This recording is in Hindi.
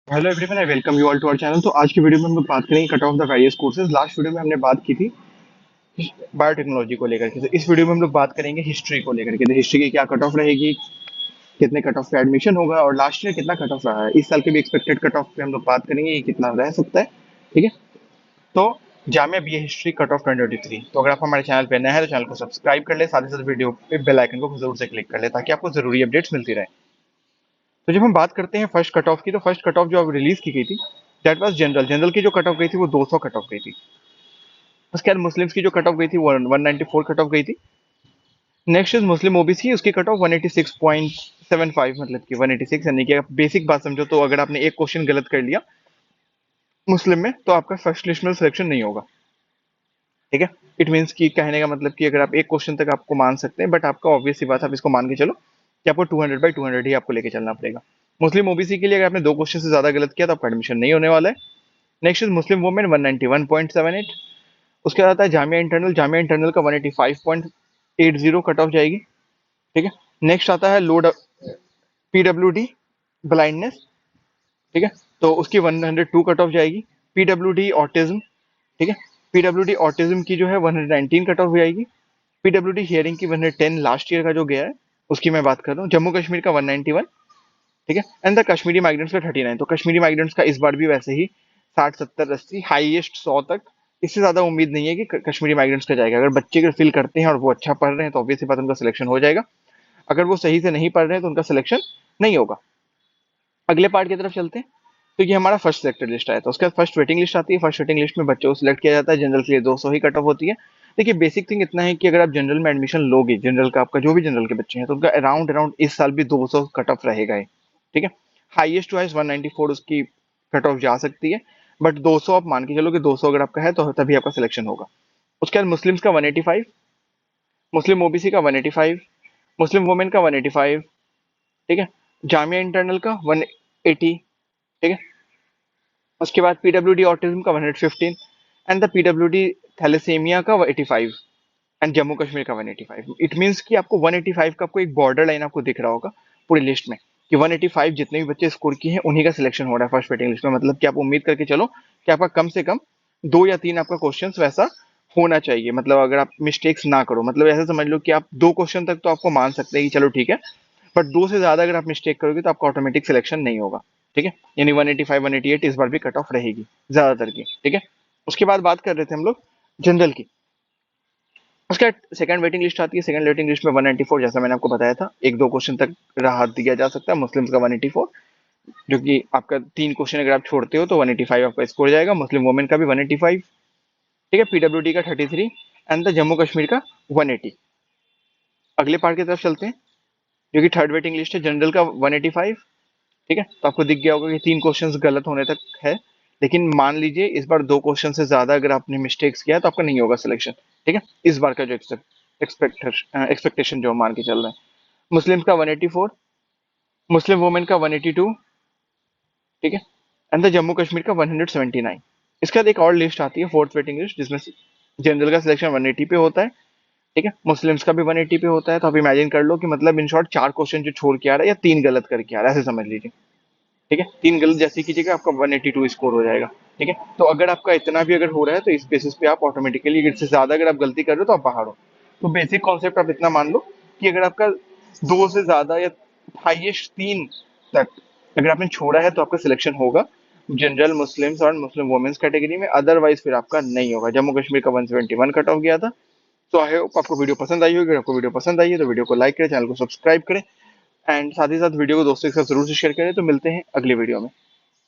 Hello everyone, I welcome you all to our channel. तो आज की वीडियो में हम लोग बात करेंगे cut off the various courses. Last video में हमने बात की थी बायोटेक्नोलॉजी को लेकर के। तो इस वीडियो में हम लोग बात करेंगे हिस्ट्री को लेकर के। तो हिस्ट्री की क्या कट ऑफ रहेगी, कितने कट ऑफ पे एडमिशन होगा और लास्ट ईयर कितना कट ऑफ रहा है, इस साल के भी एक्सपेक्टेड कट ऑफ पे हम लोग बात करेंगे, ये कितना रह सकता है। ठीक है। तो Jamia BA history cut off 2023। तो अगर आप हमारे चैनल पे नए हैं तो चैनल को सब्सक्राइब कर ले, साथ ही साथ वीडियो पे बेल आइकन को जरूर से क्लिक कर ले ताकि आपको जरूरी अपडेट्स मिलती रहे। तो जब हम बात करते हैं फर्स्ट कट ऑफ की, तो फर्स्ट कट ऑफ जो अब रिलीज की गई थी दैट वाज जनरल। जनरल की जो कट ऑफ गई थी वो 200 कट ऑफ गई थी। उसके बाद मुस्लिम्स की जो कट ऑफ गई थी वो 194 कट ऑफ गई थी। नेक्स्ट इज मुस्लिम ओबीसी, उसकी कट ऑफ 186.75, मतलब कि 186, यानी कि बेसिक बात समझो तो अगर आपने एक क्वेश्चन गलत कर लिया मुस्लिम में तो आपका फर्स्ट लिस्ट में सिलेक्शन नहीं होगा। ठीक है। इट मीन्स कि कहने का मतलब कि अगर आप एक क्वेश्चन तक आपको मान सकते हैं, बट आपका ऑब्वियस सी बात है, आप इसको मान के चलो कि आपको 200/200 ही आपको लेके चलना पड़ेगा। मुस्लिम ओबीसी के लिए अगर आपने दो क्वेश्चन से ज्यादा गलत किया तो आपका एडमिशन नहीं होने वाला है। Next is Muslim women 191.78। उसके बाद आता है जामिया इंटरनल। जामिया इंटरनल का 185.80 कट ऑफ जाएगी। ठीक है। नेक्स्ट आता है लोड पीडब्ल्यूडी ब्लाइंडनेस। ठीक है। तो उसकी 102 कट ऑफ जाएगी। PWD autism. ठीक है। पीडब्ल्यूडी ऑटिज्म की जो है 119 कट ऑफ जाएगी। पीडब्ल्यूडी हियरिंग की 110 लास्ट ईयर का जो गया है उसकी मैं बात कर रहा हूँ। जम्मू कश्मीर का 191। ठीक है। एंड द कश्मीरी माइग्रेंट्स का 39। तो कश्मीरी माइग्रेंट्स का इस बार भी वैसे ही 60 70 80 हाईएस्ट 100 तक। इससे ज्यादा उम्मीद नहीं है कि कश्मीरी माइग्रेंट्स का जाएगा। अगर बच्चे अगर फील करते हैं और वो अच्छा पढ़ रहे हैं तो ऑब्वियसली बात उनका सिलेक्शन हो जाएगा। अगर वो सही से नहीं पढ़ रहे हैं तो उनका सिलेक्शन नहीं होगा। अगले पार्ट की तरफ चलते हैं। तो ये हमारा फर्स्ट सिलेक्टेड लिस्ट आया था। उसके बाद फर्स्ट वेटिंग लिस्ट आती है। फर्स्ट वेटिंग लिस्ट में बच्चों को सिलेक्ट किया जाता है। जनरल के लिए 200 ही कट ऑफ होती है। देखिए बेसिक थिंग इतना है कि अगर आप जनरल में एडमिशन लोगे, जनरल का आपका जो भी जनरल के बच्चे हैं, तो उनका अराउंड अराउंड इस साल भी 200 कट ऑफ रहेगा ही। ठीक है। हाईएस्ट टू हाईएस्ट 194 उसकी कट ऑफ जा सकती है, बट 200 आप मान के चलो कि 200 अगर आपका है तो तभी आपका सिलेक्शन होगा। उसके बाद मुस्लिम्स का 185, मुस्लिम ओबीसी का 185, मुस्लिम वुमेन का 185। ठीक है। जामिया इंटरनल का 180। ठीक है। उसके बाद पीडब्ल्यूडी ऑटिज्म का 115 एंड द पीडब्ल्यूडी थैलेसीमिया का 85 एंड जम्मू कश्मीर का 185। इट मींस कि आपको 185 का आपको एक बॉर्डर लाइन आपको दिख रहा होगा पूरी लिस्ट में कि 185 जितने भी बच्चे स्कोर किए हैं उन्हीं का सिलेक्शन हो रहा है फर्स्ट वेटिंग लिस्ट में। मतलब कि आप उम्मीद करके चलो कि आपका कम से कम 2 या 3 आपका क्वेश्चन वैसा होना चाहिए। मतलब अगर आप मिस्टेक्स ना करो, मतलब ऐसा समझ लो कि आप 2 क्वेश्चन तक तो आपको मान सकते हैं कि चलो ठीक है, बट 2 से ज्यादा अगर आप मिस्टेक करोगे तो आपका ऑटोमेटिक सिलेक्शन नहीं होगा। ठीक है। यानी 185 188 इस बार भी कट ऑफ रहेगी ज्यादातर की। ठीक है। उसके बाद बात कर रहे थे हम लोग जनरल की। उसका सेकंड वेटिंग लिस्ट आती है। सेकंड वेटिंग लिस्ट में 194, जैसा मैंने आपको बताया था, एक दो क्वेश्चन तक राहत दिया जा सकता है। मुस्लिम्स का 184, जो कि आपका 3 क्वेश्चन अगर आप छोड़ते हो तो 185 आपका स्कोर जाएगा। मुस्लिम वुमेन का भी 185। ठीक है। पीडब्ल्यूडी का 33 एंड द जम्मू कश्मीर का 180। अगले पार्ट की तरफ चलते हैं जो कि थर्ड वेटिंग लिस्ट है। जनरल का 185। ठीक है। तो आपको दिख गया होगा कि 3 क्वेश्चंस गलत होने तक है, लेकिन मान लीजिए इस बार 2 क्वेश्चन से ज्यादा अगर आपने मिस्टेक्स किया तो आपका नहीं होगा सिलेक्शन। ठीक है। इस बार का जो एक्सपेक्टेशन जो मान के चल रहे हैं। मुस्लिम्स का 184, मुस्लिम वुमेन का 182। ठीक है। एंड द जम्मू कश्मीर का 179। इसके बाद एक और लिस्ट आती है फोर्थ वेटिंग लिस्ट, जिसमें जनरल का सिलेक्शन 180 पे होता है। ठीक है। मुस्लिम्स का भी 180 पे होता है। तो आप इमेजिन कर लो कि मतलब इन शॉर्ट 4 क्वेश्चन जो छोड़ के आ रहा है या 3 गलत करके आ रहा है, ऐसे समझ लीजिए। ठीक है। 3 गलत जैसे कीजिएगा आपका 182 स्कोर हो जाएगा। ठीक है। तो अगर आपका इतना भी अगर हो रहा है तो इस बेसिस पे आप ऑटोमेटिकली, इससे ज्यादा अगर आप गलती कर रहे हो तो आप बाहर हो। तो बेसिक कॉन्सेप्ट आप इतना मान लो कि अगर आपका 2 से ज्यादा या हाईएस्ट 3 तक अगर आपने छोड़ा है तो आपका सिलेक्शन होगा जनरल, मुस्लिम्स और मुस्लिम वुमेन्स कैटेगरी में। अदरवाइज फिर आपका नहीं होगा। जम्मू कश्मीर का 171 कट ऑफ गया था। तो आई होप आपको वीडियो पसंद आई होगी। अगर आपको वीडियो पसंद आई है तो वीडियो को लाइक करें, चैनल को सब्सक्राइब करें एंड साथ ही साथ वीडियो को दोस्तों के साथ जरूर से शेयर करें। तो मिलते हैं अगले वीडियो में।